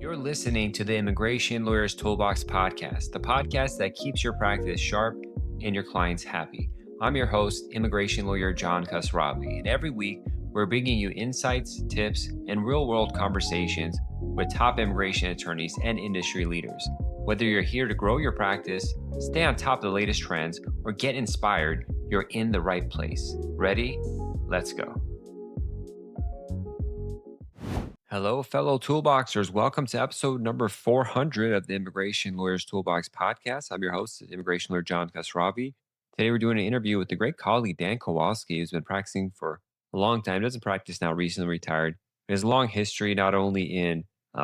You're listening to the Immigration Lawyers Toolbox podcast, the podcast that keeps your practice sharp and your clients happy. I'm your host, immigration lawyer John Khosravi, and every week we're bringing you insights, tips, and real-world conversations with top immigration attorneys and industry leaders. Whether you're here to grow your practice, stay on top of the latest trends, or get inspired, you're in the right place. Ready? Let's go. Hello, fellow Toolboxers. Welcome to episode number 400 of the Immigration Lawyers Toolbox podcast. I'm your host, immigration lawyer John Khosravi. Today, we're doing an interview with the great colleague, Dan Kowalski, who's been practicing for a long time. Doesn't practice now, recently retired. He has a long history, not only in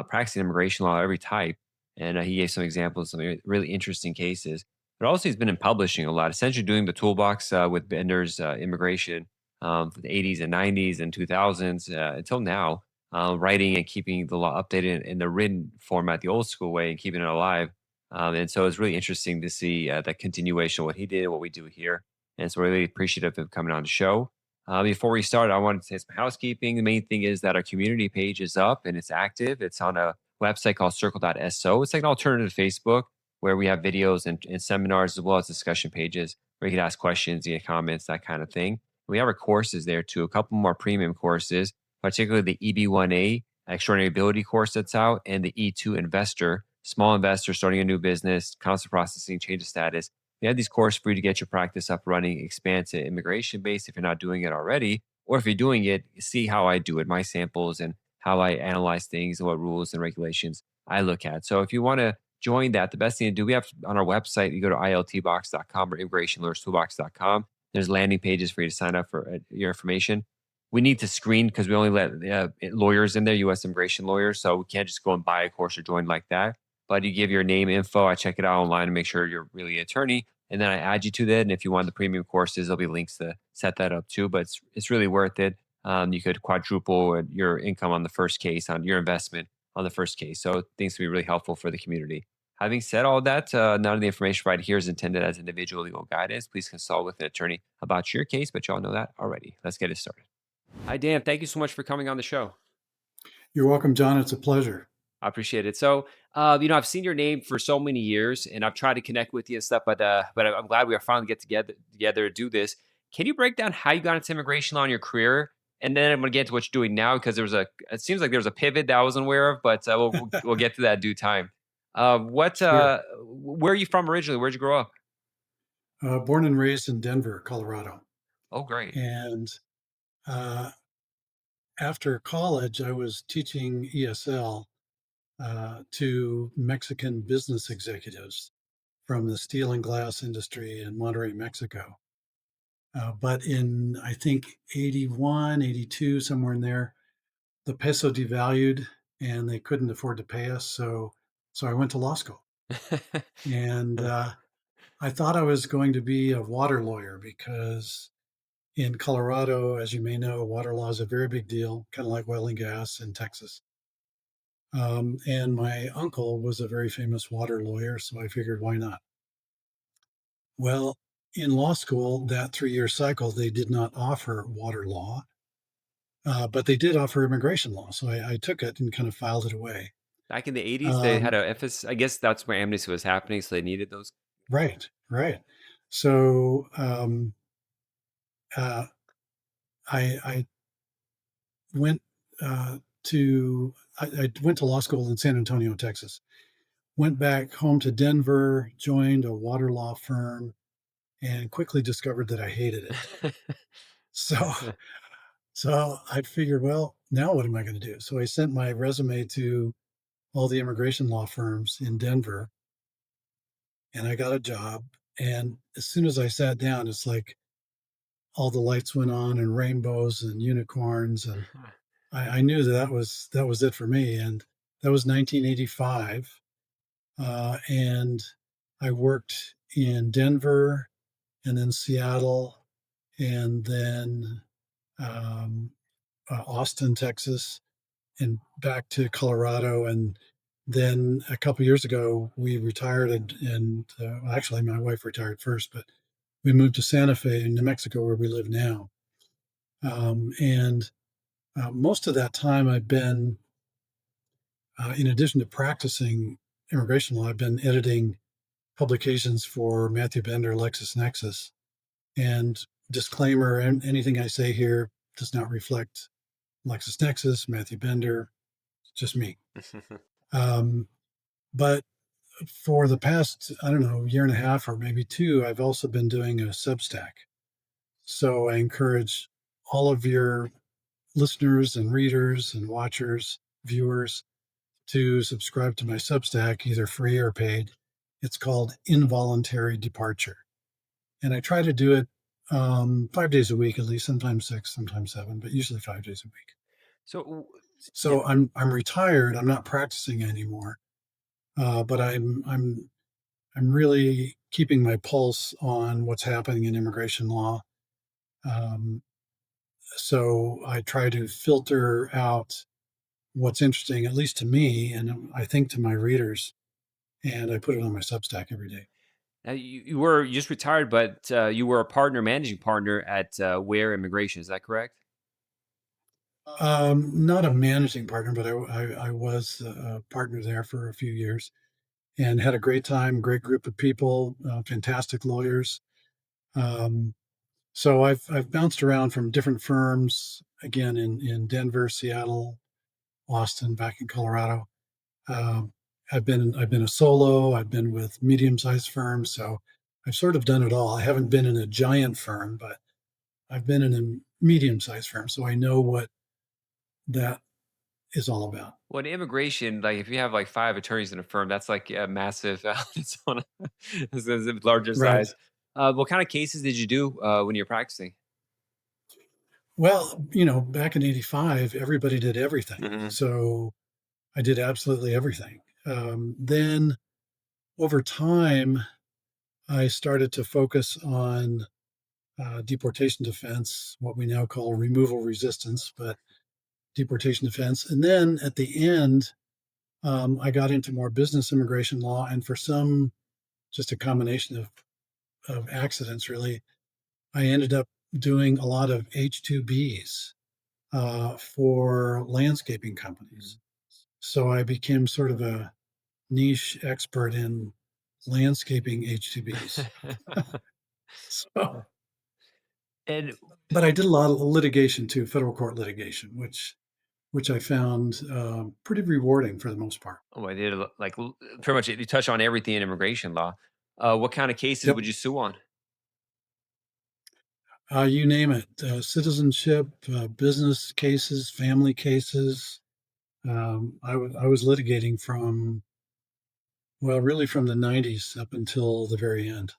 practicing immigration law of every type, and he gave some examples of some really interesting cases, but also he's been in publishing a lot, essentially doing the toolbox with vendors, immigration, for the 80s and 90s and 2000s until now. Writing and keeping the law updated in the written format, the old school way, and keeping it alive. And so it's really interesting to see the continuation of what he did and what we do here. And so we're really appreciative of him coming on the show. Before we start, I wanted to say some housekeeping. The main thing is that our community page is up and it's active. It's on a website called circle.so. It's like an alternative to Facebook where we have videos and seminars as well as discussion pages where you can ask questions, get comments, that kind of thing. We have our courses there too, a couple more premium courses, particularly the EB1A Extraordinary Ability course that's out, and the E2 Investor, small investor starting a new business, constant processing, change of status. We have these courses for you to get your practice up running, expand to immigration base if you're not doing it already, or if you're doing it, see how I do it, my samples and how I analyze things and what rules and regulations I look at. So if you want to join that, the best thing to do, we have on our website, you go to iltbox.com or immigrationlawyerstoolbox.com. There's landing pages for you to sign up for your information. We need to screen because we only let lawyers in there, U.S. immigration lawyers. So we can't just go and buy a course or join like that. But you give your name, info. I check it out online and make sure you're really an attorney. And then I add you to that. And if you want the premium courses, there'll be links to set that up too. But it's really worth it. You could quadruple your income on the first case, on your investment on the first case. So things can be really helpful for the community. Having said all that, none of the information provided here is intended as individual legal guidance. Please consult with an attorney about your case, but y'all know that already. Let's get it started. Hi, Dan. Thank you so much for coming on the show. You're welcome, John. It's a pleasure. I appreciate it. So, I've seen your name for so many years, and I've tried to connect with you and stuff. But I'm glad we are finally get together to do this. Can you break down how you got into immigration law in your career, and then I'm going to get into what you're doing now because it seems like there was a pivot that I wasn't aware of, but we'll get to that due time. Sure. Where are you from originally? Where'd you grow up? Born and raised in Denver, Colorado. Oh, great. And uh, after college, I was teaching ESL to Mexican business executives from the steel and glass industry in Monterrey, Mexico. But in, I think, 81, 82, somewhere in there, the peso devalued and they couldn't afford to pay us. So I went to law school. And I thought I was going to be a water lawyer because in Colorado, as you may know, water law is a very big deal, kind of like oil and gas in Texas. And my uncle was a very famous water lawyer, so I figured, why not? Well, in law school, that 3-year cycle, they did not offer water law, but they did offer immigration law. So I took it and kind of filed it away. Back in the 80s, they had Um, a emphasis. I guess that's where amnesty was happening, so they needed those. right. So uh, I went I went to law school in San Antonio, Texas. Went back home to Denver, joined a water law firm, and quickly discovered that I hated it. So, so I figured, well, now what am I going to do? So I sent my resume to all the immigration law firms in Denver, and I got a job. And as soon as I sat down, it's like all the lights went on and rainbows and unicorns, and I knew that was it for me. And that was 1985. And I worked in Denver and then Seattle and then Austin, Texas, and back to Colorado. And then a couple years ago, we retired and actually my wife retired first, but we moved to Santa Fe in New Mexico where we live now. And most of that time I've been In addition to practicing immigration law, I've been editing publications for Matthew Bender, LexisNexis. And disclaimer: anything I say here does not reflect LexisNexis, Matthew Bender, just me. Um, but for the past, I don't know, year and a half or maybe two, I've also been doing a Substack. So I encourage all of your listeners and readers and watchers, viewers, to subscribe to my Substack, either free or paid. It's called Involuntary Departure. And I try to do it 5 days a week, at least, sometimes six, sometimes seven, but usually 5 days a week. So, yeah, So I'm retired. I'm not practicing anymore, but I'm really keeping my pulse on what's happening in immigration law. Um, so I try to filter out what's interesting, at least to me, and I think to my readers, and I put it on my Substack every day. now you just retired, but you were a managing partner at Ware Immigration. Is that correct? Not a managing partner, but I was a partner there for a few years and had a great time, great group of people, fantastic lawyers. Um, so I've bounced around from different firms, again in Denver, Seattle, Austin, back in Colorado. Um, I've been a solo. I've been with medium-sized firms, so I've sort of done it all. I haven't been in a giant firm, but I've been in a medium-sized firm, so I know what that is all about. Well, in immigration, like if you have like five attorneys in a firm, that's like a massive, it's on it's a larger Right. size. What kind of cases did you do when you're practicing? Well, back in '85, everybody did everything. Hmm. So I did absolutely everything. Then over time, I started to focus on deportation defense, what we now call removal resistance, but deportation defense. And then at the end, I got into more business immigration law. And for some, just a combination of accidents, really, I ended up doing a lot of H-2Bs for landscaping companies. So I became sort of a niche expert in landscaping H2Bs. So, And but I did a lot of litigation too, federal court litigation, which I found pretty rewarding for the most part. oh, I did pretty much you touch on everything in immigration law. What kind of cases Yep, would you sue on? you name it: citizenship, business cases, family cases. I was litigating from, well, really from the '90s up until the very end.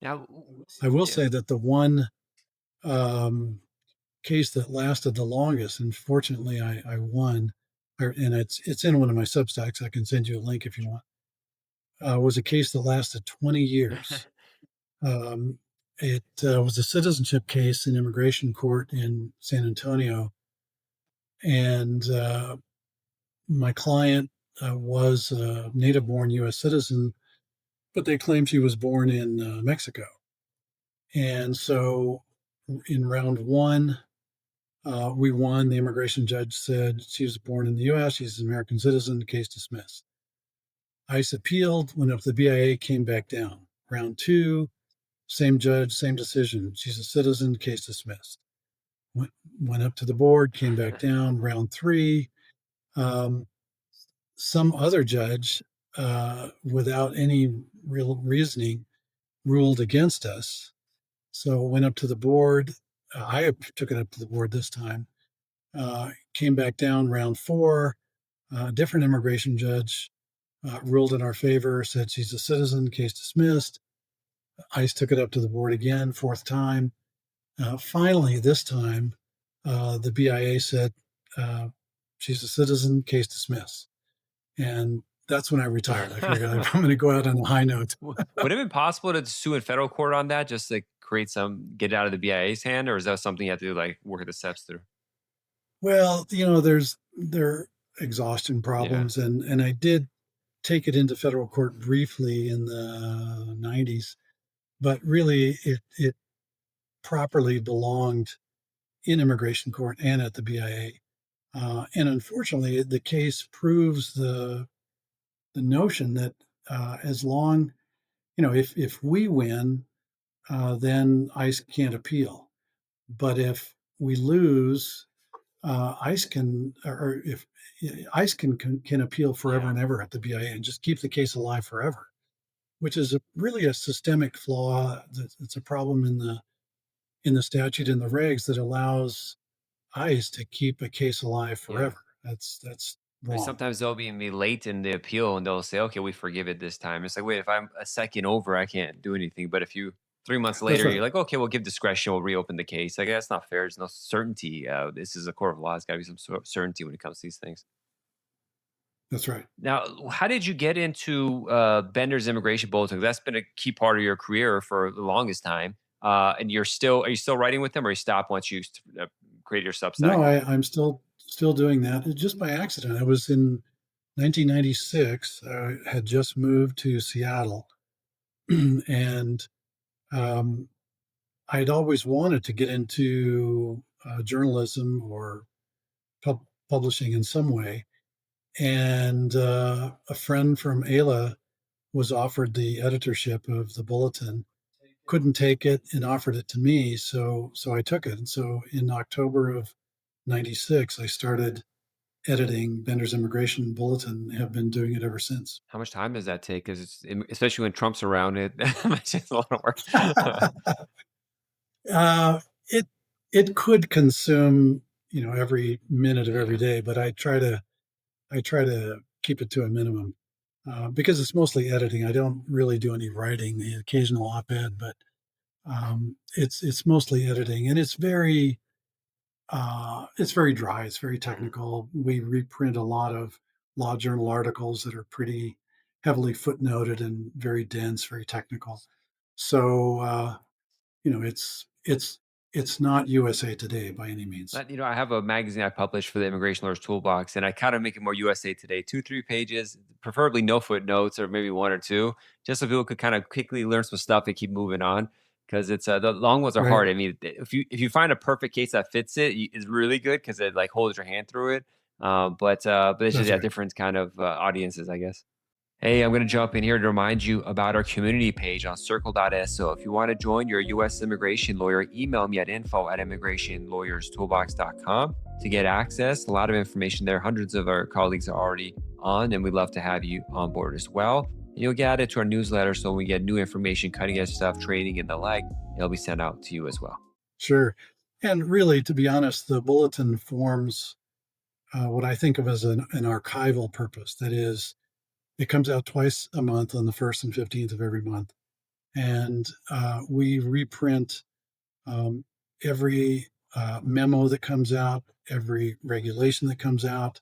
Now, I will yeah. say that the one um, case that lasted the longest, and fortunately I won, and it's in one of my Substacks. I can send you a link if you want. Was a case that lasted 20 years. Um, it was a citizenship case in immigration court in San Antonio, and my client was a native-born U.S. citizen, but they claimed she was born in Mexico. And so, in round one, we won. The immigration judge said she was born in the U.S. She's an American citizen. Case dismissed. ICE appealed, went up to the BIA, came back down. Round two, same judge, same decision. She's a citizen. Case dismissed. Went, went up to the board, came back down. Round three, um, some other judge, without any real reasoning, ruled against us. So went up to the board. I took it up to the board this time. Came back down round four. Different immigration judge ruled in our favor, said she's a citizen, case dismissed. ICE took it up to the board again, fourth time. Finally, this time, the BIA said uh, she's a citizen, case dismissed. And that's when I retired. I figured I'm going to go out on a high note. Would it have been possible to sue in federal court on that just to create get it out of the BIA's hand, or is that something you have to like work the steps through? Well, there are exhaustion Yeah. problems, and I did take it into federal court briefly in the '90s, but really it properly belonged in immigration court and at the BIA. And unfortunately, the case proves the notion that as long, if we win, then ICE can't appeal. But if we lose, ICE can, or if ICE can appeal forever Yeah. and ever at the BIA and just keep the case alive forever, which is really a systemic flaw. It's a problem in the statute and the regs that allows ICE to keep a case alive Yeah. forever. That's I mean, wrong. sometimes they'll be late in the appeal and they'll say, okay, we forgive it this time. It's like, wait, if I'm a second over, I can't do anything. But if you 3 months That's later, right. you're like, okay, we'll give discretion, we'll reopen the case. Like, that's not fair. There's no certainty. This is a court of law. There's got to be some sort of certainty when it comes to these things. That's right. Now, how did you get into Bender's Immigration Bulletin? That's been a key part of your career for the longest time. And are you still writing with them or you stop once you create your Substack? No, I'm still doing that just by accident. I was in 1996. I had just moved to Seattle, and um, I'd always wanted to get into journalism or publishing in some way. And a friend from Ayla was offered the editorship of the Bulletin, couldn't take it, and offered it to me. So I took it. And so in October of '96, I started editing Bender's Immigration Bulletin. Have been doing it ever since. How much time does that take? Because especially when Trump's around, it's just a lot of work. uh, it it could consume every minute of every Yeah. day, but I try to keep it to a minimum because it's mostly editing. I don't really do any writing, the occasional op-ed, but it's mostly editing, and it's very dry. It's very Mhm. technical. We reprint a lot of law journal articles that are pretty heavily footnoted and very dense, very technical. So it's not USA Today by any means. I have a magazine I publish for the Immigration Lawyers Toolbox, and I kind of make it more USA Today, 2, 3 pages, preferably no footnotes or maybe one or two, just so people could kind of quickly learn some stuff and keep moving on. Because it's the long ones are Right. hard. I mean, if you find a perfect case that fits it, it's really good because it like holds your hand through it. But it's just That's yeah, right. different kind of audiences, I guess. Hey, I'm going to jump in here to remind you about our community page on circle.so. If you want to join your U.S. immigration lawyer, email me at info@immigrationlawyerstoolbox.com to get access. A lot of information there. Hundreds of our colleagues are already on, and we'd love to have you on board as well. And you'll get added to our newsletter so when we get new information, cutting edge stuff, training, and the like, it'll be sent out to you as well. Sure. And really, to be honest, the bulletin forms what I think of as an archival purpose. That is, it comes out twice a month on the 1st and 15th of every month. And we reprint um, every memo that comes out, every regulation that comes out.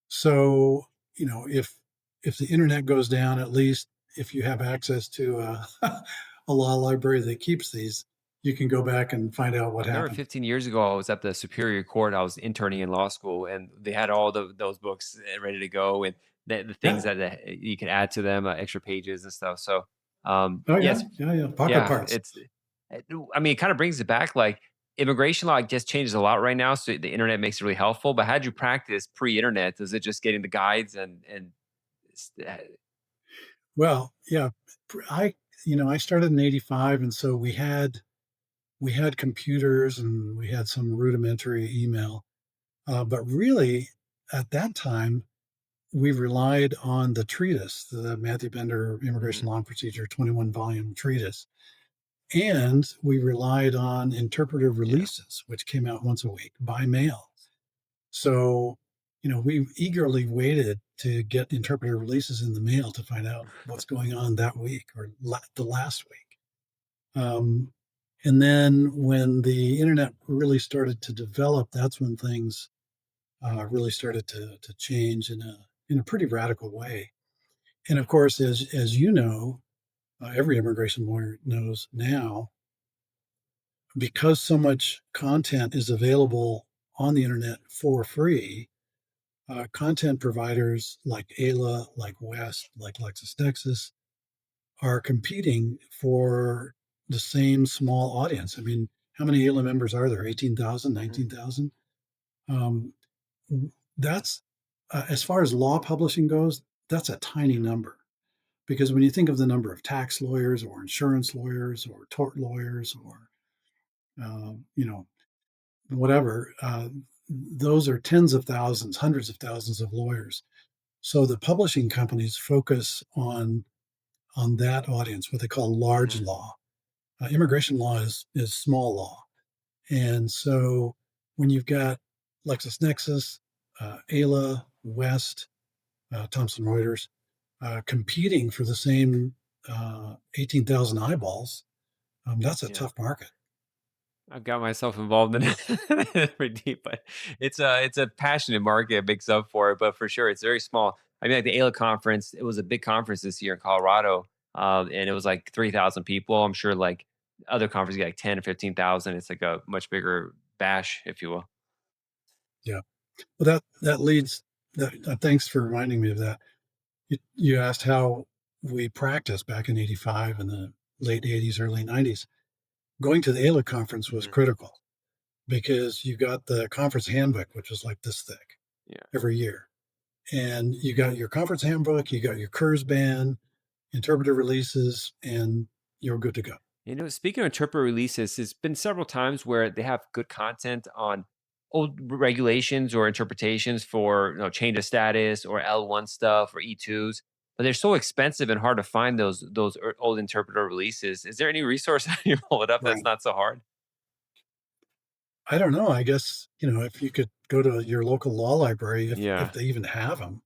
So, if the internet goes down, at least if you have access to a law library that keeps these, you can go back and find out what I remember happened. 15 years ago, I was at the Superior Court. I was interning in law school, and they had all those books ready to go, and the things Yeah. that you could add to them, extra pages and stuff. So, Oh yes, yeah. Yeah. Yeah. Pocket yeah, parts. I mean, it kind of brings it back. Like immigration law, I guess, changes a lot right now, so the internet makes it really helpful. But had you practice pre-internet? Is it just getting the guides and s- uh, Well, yeah. I started in '85, and so we had computers and we had some rudimentary email. But really, at that time, we relied on the treatise, the Matthew Bender Immigration mhm, Law and Procedure 21 volume treatise. And we relied on interpretive yeah, releases, which came out once a week by mail. So, we eagerly waited to get interpretive releases in the mail to find out what's going on that week or the last week. Um, and then when the internet really started to develop, that's when things really started to change in a pretty radical way. And of course, as you know, every immigration lawyer knows now, because so much content is available on the internet for free. Content providers like Ayla, like West, like LexisNexis are competing for the same small audience. I mean, how many Ayla members are there? 18,000, mhm. 19,000. Um, That's as far as law publishing goes, that's a tiny number. Because when you think of the number of tax lawyers or insurance lawyers or tort lawyers or, you know, whatever, those are tens of thousands, hundreds of thousands of lawyers. So the publishing companies focus on that audience, what they call large Mhm. law. Immigration law is small law, and so when you've got LexisNexis, ALA, West, Thomson Reuters competing for the same 18,000 eyeballs, that's a Yeah. tough market. I've got myself involved in it pretty deep, but it's a passionate market that makes up for it. But for sure, it's very small. I mean, like the ALA conference, it was a big conference this year in Colorado, and it was like 3,000 people. I'm sure like other conferences get like 10 or 15,000. It's like a much bigger bash, if you will. Yeah. Well, that leads. Thanks for reminding me of that. You asked how we practiced back in '85 and the late '80s, early '90s. Going to the ALA conference was Hmm. critical because you got the conference handbook, which was like this thick Yeah. every year. And you got your conference handbook, you got your KERS ban, interpretive releases, and you're good to go. Speaking of interpret releases, there's been several times where they have good content on old regulations or interpretations for change of status or L1 stuff or E2s, but they're so expensive and hard to find those old interpreter releases. Is there any resource that you pull it up that's Right. not so hard? I don't know. I guess, if you could go to your local law library, if Yeah. they even have them,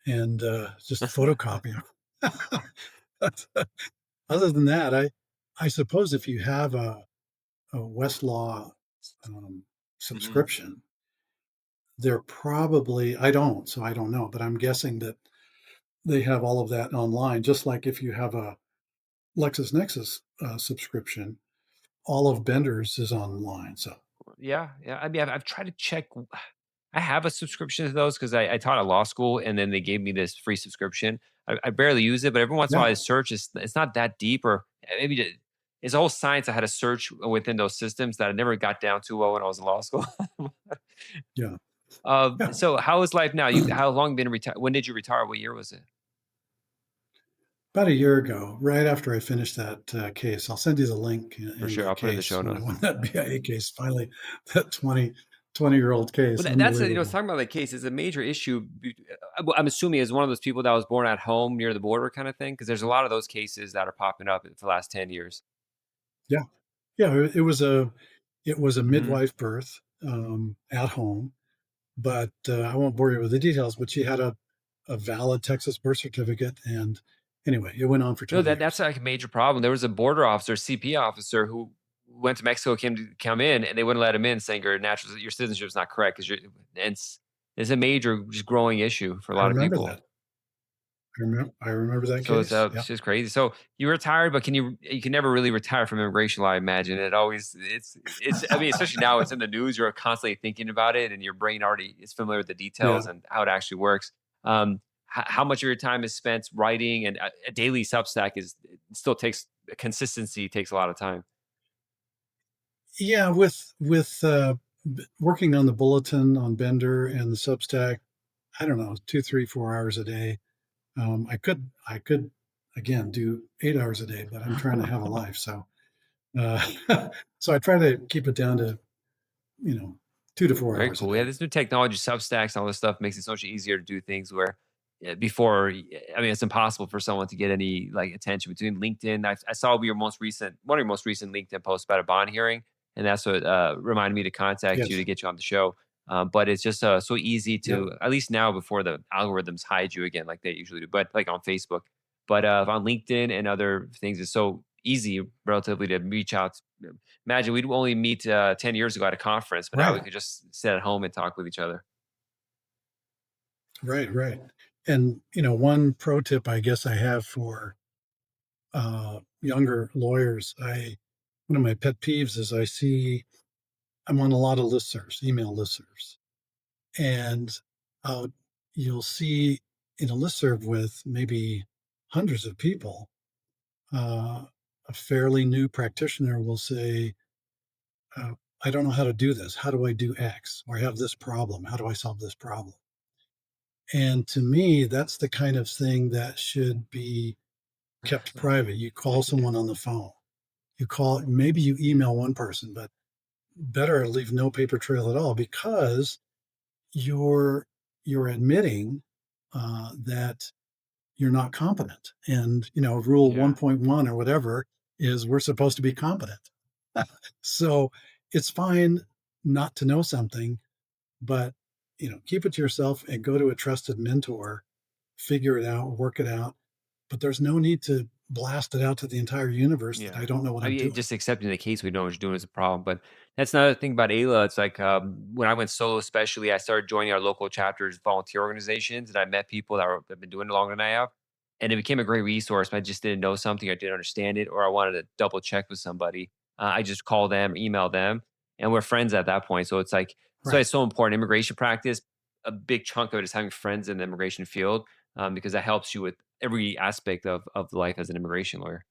and just photocopy them. Other than that, I suppose if you have a Westlaw um, Hmm. subscription, they're probably, I don't, so I don't know, but I'm guessing that they have all of that online, just like if you have a LexisNexis subscription, all of Bender's is online. So, Yeah, yeah. I mean, I've tried to check. I have a subscription to those because I taught at law school, and then they gave me this free subscription. I barely use it, but every once in a yeah, while I search. It's not that deep, or maybe it's a whole science I had to search within those systems that I never got down too well when I was in law school. yeah, yeah. So how is life now? How long been retired? When did you retire? What year was it? About a year ago, right after I finished that case, I'll send you the link For in sure, the I'll put it in the case show when I notes. won that BIA case. Finally, that 20-year-old Well, case, that's unbelievable. talking about the case is a major issue. I'm assuming as one of those people that was born at home near the border, kind of thing, because there's a lot of those cases that are popping up for the last 10 years. Yeah, yeah. It was a Hmm. midwife birth at home, but I won't bore you with the details. But she had a valid Texas birth certificate, and anyway, it went on for No, 20 that's years. like a major problem. There was a border officer, CP officer, who went to Mexico, came to come in, and they wouldn't let him in, saying your citizenship is not correct because and it's a major, just growing issue for a I lot of remember people. that. I remember that So case. it's Yeah, just crazy. So you retired, but you can never really retire from immigration law. I imagine it always it's. I mean, especially now it's in the news. You're constantly thinking about it, and your brain already is familiar with the details yeah. and how it actually works. How much of your time is spent writing, and a daily Substack it still takes consistency takes a lot of time. Yeah, with working on the bulletin on Bender and the Substack, I don't know, 2, 3, 4 hours a day. I could again do 8 hours a day, but I'm trying to have a life, so so I try to keep it down to you know 2 to 4 Very hours a cool. Yeah, day. this new technology, Substacks, and all this stuff makes it so much easier to do things where before, I mean, it's impossible for someone to get any like attention between LinkedIn. I saw one of your most recent LinkedIn posts about a bond hearing, and that's what reminded me to contact you Yes. to get you on the show. But it's just so easy Yep. to, at least now before the algorithms hide you again, like they usually do, but like on Facebook. But on LinkedIn and other things, it's so easy relatively to reach out. Imagine we'd only meet 10 years ago at a conference, but now we Right. could just sit at home and talk with each other. Right. Right. And one pro tip I guess I have for younger lawyers, I one of my pet peeves is I'm on a lot of listservs, email listservs, and uh, you'll see in a listserv with maybe hundreds of people, uh, a fairly new practitioner will say, uh, I don't know how to do this. How do I do X? Or I have this problem. How do I solve this problem? And to me, that's the kind of thing that should be kept private. You call Yeah. someone on the phone. You call, maybe you email one person, but better leave no paper trail at all because you're you're admitting that you're not competent. And rule Yeah. 1.1 or whatever is we're supposed to be competent. So it's fine not to know something, but keep it to yourself and go to a trusted mentor, figure it out, work it out. But there's no need to blast it out to the entire universe that I Yeah. don't know what I I'm mean, doing. just accepting the case we know what you're doing is a problem. But that's another thing about Ayla. It's like when I went solo, especially, I started joining our local chapters, volunteer organizations, and I met people have been doing it longer than I have. And it became a great resource. I just didn't know something, I didn't understand it, or I wanted to double check with somebody. I just call them, email them, and we're friends at that point. So it's like, so Right. it's so important. Immigration practice, a big chunk of it is having friends in the immigration field because that helps you with every aspect of life as an immigration lawyer.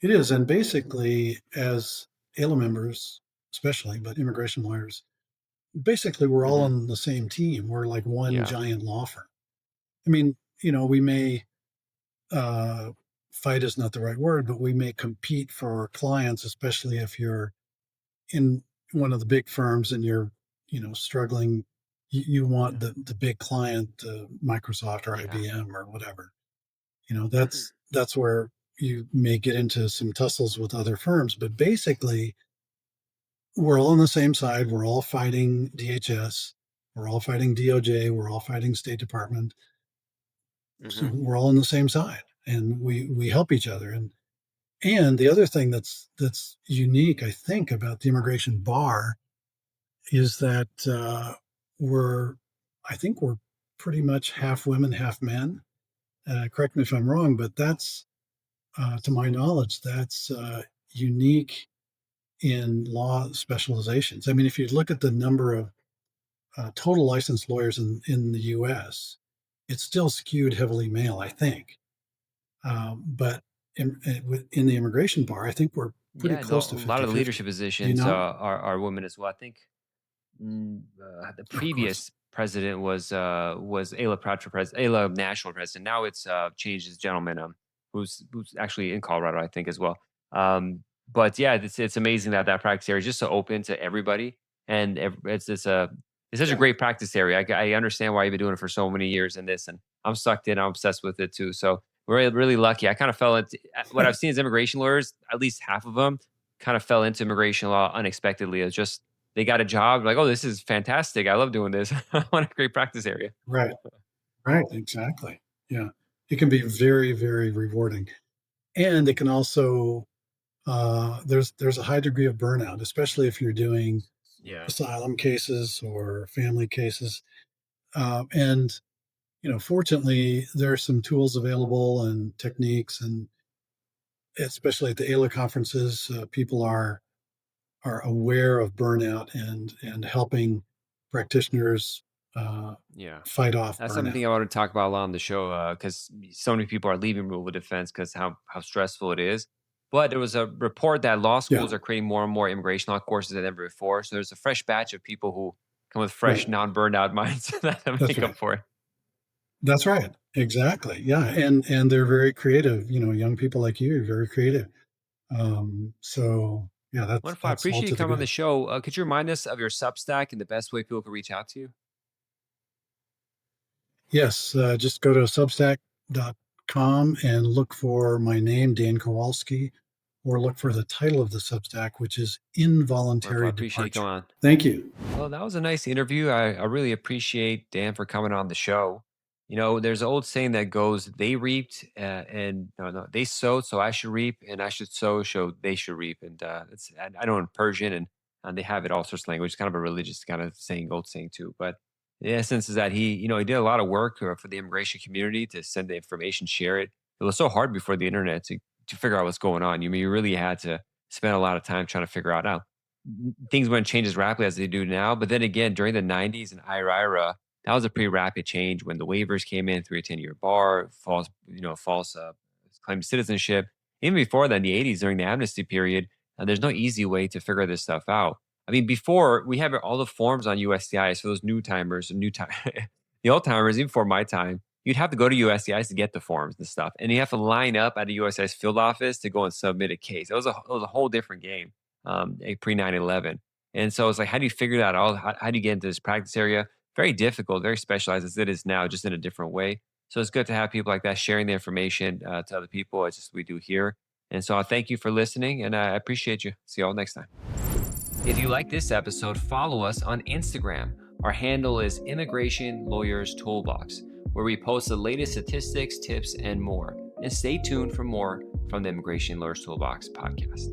It is. And basically, as AILA members, especially, but immigration lawyers, basically, we're all Hmm. on the same team. We're like one Yeah. giant law firm. I mean, we may uh, fight is not the right word, but we may compete for our clients, especially if you're in one of the big firms and you're, struggling. You want Yeah. the big client, Microsoft or Yeah. IBM or whatever. That's where you may get into some tussles with other firms. But basically, we're all on the same side. We're all fighting DHS. We're all fighting DOJ. We're all fighting State Department. So Mhm. we're all on the same side, and we help each other. And the other thing that's unique, I think, about the immigration bar is that we're, I think we're pretty much half women, half men. Correct me if I'm wrong, but that's, to my knowledge, that's unique in law specializations. I mean, if you look at the number of total licensed lawyers in the U.S., it's still skewed heavily male, I think. But in the immigration bar, I think we're pretty Yeah, no, close a to lot of the 50-50. leadership Do you positions know? are women as well. I think the Of course. previous president was Ayla Proud for president, Ayla national president. Now it's changed as gentleman, who's actually in Colorado, I think, as well. But yeah, it's amazing that that practice area is just so open to everybody, and it's such a Yeah. great practice area. I understand why you've been doing it for so many years in this, and I'm sucked in. I'm obsessed with it too. So we're really lucky. I kind of fell into what I've seen as immigration lawyers. At least half of them kind of fell into immigration law unexpectedly. It's just they got a job, like, "Oh, this is fantastic. I love doing this. What a great practice area." Right. Right. Exactly. Yeah. It can be very, very rewarding, and it can also there's a high degree of burnout, especially if you're doing Yeah. asylum cases or family cases. And fortunately, there are some tools available and techniques, and especially at the AILA conferences, people are aware of burnout and helping practitioners uh, Yeah. fight off That's burnout. something I want to talk about a lot on the show, because so many people are leaving removal defense because how stressful it is. But there was a report that law Yeah, schools are creating more and more immigration law courses than ever before. So there's a fresh batch of people who come with fresh, right. non-burned out minds that That's make up right. for it. That's right. Exactly. Yeah, and they're very creative. Young people like you are very creative. So yeah, that's Wonderful. I that's all appreciate you to the coming on the good. show. Could you remind us of your Substack and the best way people can reach out to you? Yes, just go to substack.com and look for my name, Dan Kowalski, or look for the title of the Substack, which is Wonderful. I Involuntary appreciate you coming Departure. on. Thank you. Well, that was a nice interview. I really appreciate Dan for coming on the show. There's an old saying that goes, "They reaped, and no, they sowed, so I should reap, and I should sow, so they should reap." And I know in Persian, and they have it all sorts of language. It's kind of a religious kind of saying, old saying too. But the essence is that he did a lot of work for the immigration community to send the information, share it. It was so hard before the internet to figure out what's going on. You really had to spend a lot of time trying to figure out now things wouldn't change as rapidly as they do now. But then again, during the 90s and IRA, that was a pretty rapid change when the waivers came in, 3 to 10 year bar, false claim to citizenship. Even before that, in the 80s, during the amnesty period, There's no easy way to figure this stuff out. I mean, before we have all the forms on USCIS for those new timers, new time, the old timers, even before my time, you'd have to go to USCIS to get the forms and stuff, and you have to line up at a USCIS field office to go and submit a case. It was a whole different game, pre 9/11, and so it's like, how do you figure that out? How do you get into this practice area? Very difficult, very specialized as it is now, just in a different way. So it's good to have people like that sharing the information to other people. It's just we do here. And so I thank you for listening, and I appreciate you. See you all next time. If you like this episode, follow us on Instagram. Our handle is Immigration Lawyers Toolbox, where we post the latest statistics, tips, and more. And stay tuned for more from the Immigration Lawyers Toolbox podcast.